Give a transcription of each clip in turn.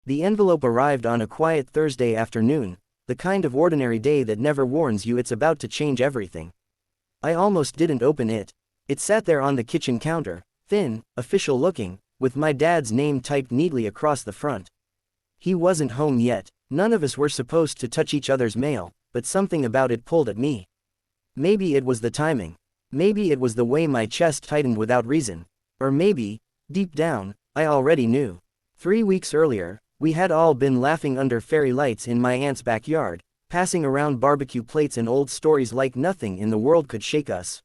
The envelope arrived on a quiet Thursday afternoon, the kind of ordinary day that never warns you it's about to change everything. I almost didn't open it. It sat there on the kitchen counter, thin, official looking, with my dad's name typed neatly across the front. He wasn't home yet. None of us were supposed to touch each other's mail, but something about it pulled at me. Maybe it was the timing. Maybe it was the way my chest tightened without reason. Or maybe, deep down, I already knew. 3 weeks earlier, we had all been laughing under fairy lights in my aunt's backyard, passing around barbecue plates and old stories like nothing in the world could shake us.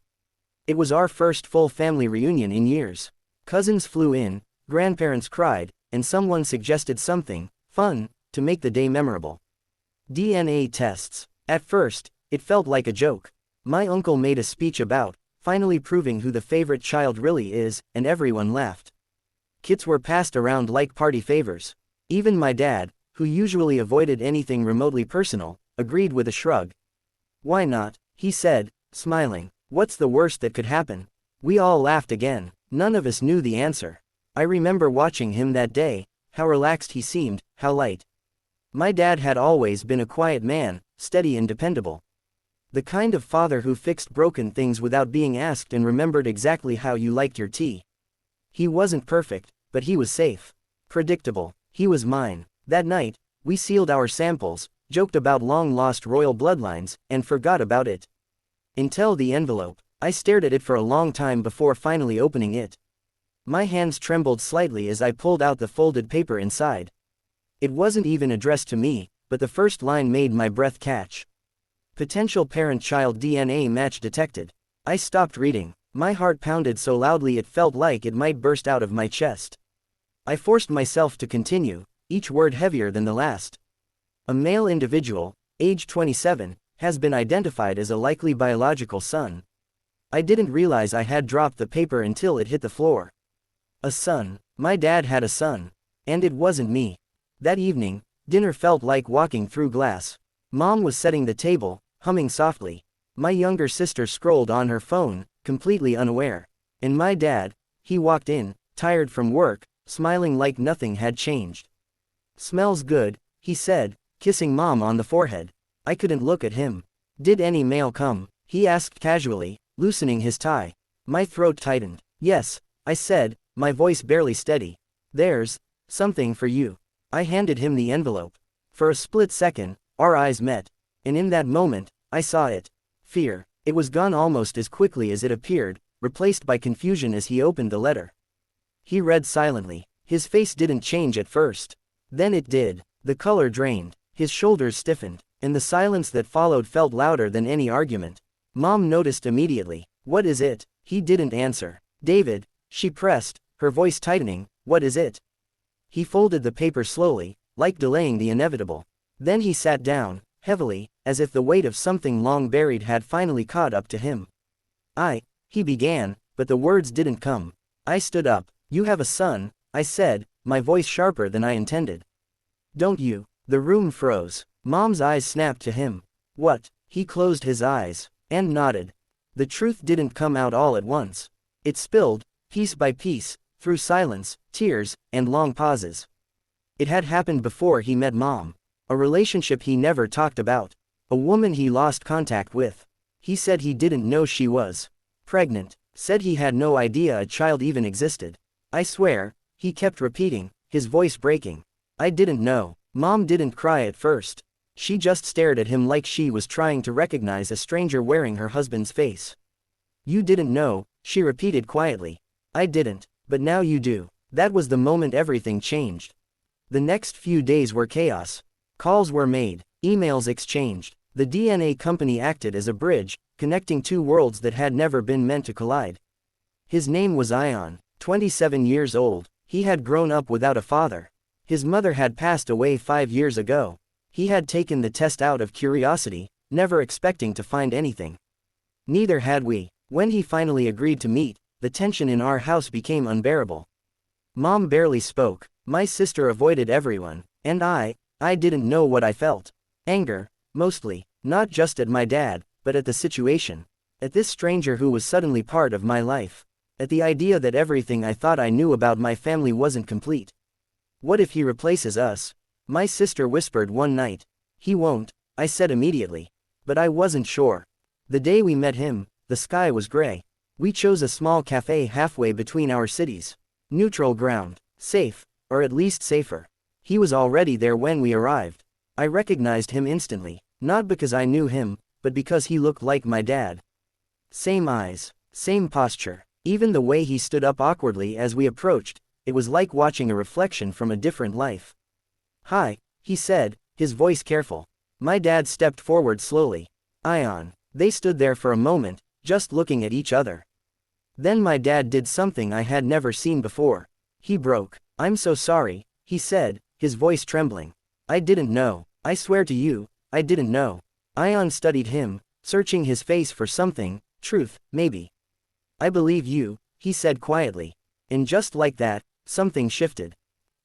It was our first full family reunion in years. Cousins flew in, grandparents cried, and someone suggested something fun to make the day memorable. DNA tests. At first, it felt like a joke. My uncle made a speech about finally proving who the favorite child really is, and everyone laughed. Kits were passed around like party favors. Even my dad, who usually avoided anything remotely personal, agreed with a shrug. "Why not?" he said, smiling. "What's the worst that could happen?" We all laughed again. None of us knew the answer. I remember watching him that day, how relaxed he seemed, how light. My dad had always been a quiet man, steady and dependable. The kind of father who fixed broken things without being asked and remembered exactly how you liked your tea. He wasn't perfect, but he was safe. Predictable. He was mine. That night, we sealed our samples, joked about long-lost royal bloodlines, and forgot about it. Until the envelope. I stared at it for a long time before finally opening it. My hands trembled slightly as I pulled out the folded paper inside. It wasn't even addressed to me, but the first line made my breath catch. Potential parent-child DNA match detected. I stopped reading. My heart pounded so loudly it felt like it might burst out of my chest. I forced myself to continue, each word heavier than the last. A male individual, age 27, has been identified as a likely biological son. I didn't realize I had dropped the paper until it hit the floor. A son. My dad had a son. And it wasn't me. That evening, dinner felt like walking through glass. Mom was setting the table, humming softly. My younger sister scrolled on her phone, completely unaware. And my dad, he walked in, tired from work, smiling like nothing had changed. "Smells good," he said, kissing Mom on the forehead. I couldn't look at him. "Did any mail come?" he asked casually, loosening his tie. My throat tightened. "Yes," I said, my voice barely steady. "There's something for you." I handed him the envelope. For a split second, our eyes met. And in that moment, I saw it. Fear. It was gone almost as quickly as it appeared, replaced by confusion as he opened the letter. He read silently. His face didn't change at first. Then it did. The color drained. His shoulders stiffened. And the silence that followed felt louder than any argument. Mom noticed immediately. "What is it?" He didn't answer. "David," she pressed, her voice tightening, "what is it?" He folded the paper slowly, like delaying the inevitable. Then he sat down, heavily, as if the weight of something long buried had finally caught up to him. He began, but the words didn't come. I stood up. "You have a son," I said, my voice sharper than I intended. "Don't you?" The room froze. Mom's eyes snapped to him. "What?" He closed his eyes, and nodded. The truth didn't come out all at once. It spilled, piece by piece, through silence, tears, and long pauses. It had happened before he met Mom. A relationship he never talked about. A woman he lost contact with. He said he didn't know she was pregnant. Said he had no idea a child even existed. "I swear," he kept repeating, his voice breaking. "I didn't know." Mom didn't cry at first. She just stared at him like she was trying to recognize a stranger wearing her husband's face. "You didn't know," she repeated quietly. "I didn't, but now you do." That was the moment everything changed. The next few days were chaos. Calls were made, emails exchanged. The DNA company acted as a bridge, connecting two worlds that had never been meant to collide. His name was Ion, 27 years old. He had grown up without a father. His mother had passed away 5 years ago. He had taken the test out of curiosity, never expecting to find anything. Neither had we. When he finally agreed to meet, the tension in our house became unbearable. Mom barely spoke. My sister avoided everyone. And I didn't know what I felt. Anger, mostly, not just at my dad, but at the situation. At this stranger who was suddenly part of my life. At the idea that everything I thought I knew about my family wasn't complete. What if he replaces us? My sister whispered one night. He won't, I said immediately. But I wasn't sure. The day we met him, the sky was gray. We chose a small cafe halfway between our cities. Neutral ground. Safe, or at least safer. He was already there when we arrived. I recognized him instantly, not because I knew him, but because he looked like my dad. Same eyes, same posture, even the way he stood up awkwardly as we approached, it was like watching a reflection from a different life. "Hi," he said, his voice careful. My dad stepped forward slowly. Ion. They stood there for a moment, just looking at each other. Then my dad did something I had never seen before. He broke. "I'm so sorry," he said, his voice trembling. "I didn't know. I swear to you, I didn't know." Ion studied him, searching his face for something, truth, maybe. "I believe you," he said quietly. And just like that, something shifted.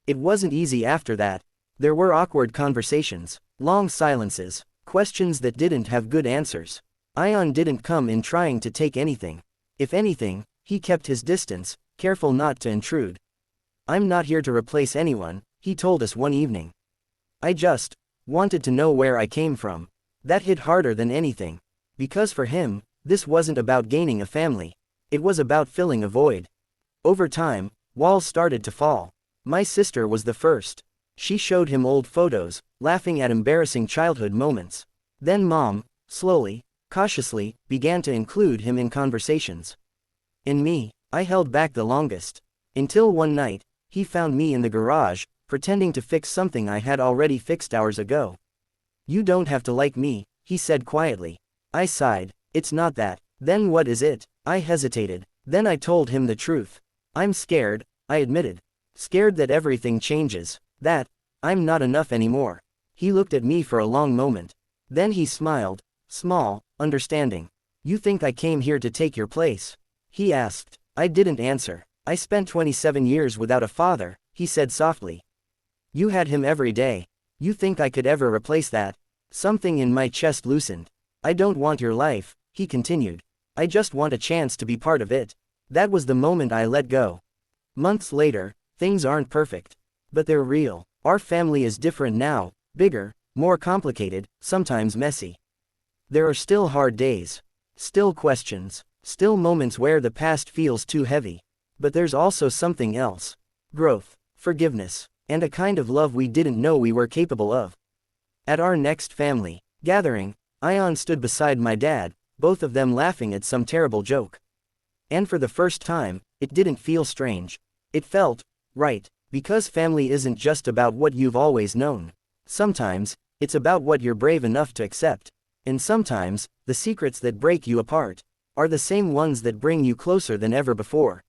It wasn't easy after that. There were awkward conversations, long silences, questions that didn't have good answers. Ion didn't come in trying to take anything. If anything, he kept his distance, careful not to intrude. "I'm not here to replace anyone," he told us one evening. "I just wanted to know where I came from." That hit harder than anything. Because for him, this wasn't about gaining a family. It was about filling a void. Over time, walls started to fall. My sister was the first. She showed him old photos, laughing at embarrassing childhood moments. Then Mom, slowly, cautiously, began to include him in conversations. And me, I held back the longest. Until one night, he found me in the garage, pretending to fix something I had already fixed hours ago. "You don't have to like me," he said quietly. I sighed. "It's not that." "Then what is it?" I hesitated. Then I told him the truth. "I'm scared," I admitted. "Scared that everything changes. That I'm not enough anymore." He looked at me for a long moment. Then he smiled, small, understanding. "You think I came here to take your place?" he asked. I didn't answer. "I spent 27 years without a father," he said softly. "You had him every day. You think I could ever replace that?" Something in my chest loosened. "I don't want your life," he continued. "I just want a chance to be part of it." That was the moment I let go. Months later, things aren't perfect. But they're real. Our family is different now, bigger, more complicated, sometimes messy. There are still hard days. Still questions. Still moments where the past feels too heavy. But there's also something else. Growth, forgiveness, and a kind of love we didn't know we were capable of. At our next family gathering, Ion stood beside my dad, both of them laughing at some terrible joke. And for the first time, it didn't feel strange. It felt right. Because family isn't just about what you've always known. Sometimes, it's about what you're brave enough to accept. And sometimes, the secrets that break you apart are the same ones that bring you closer than ever before.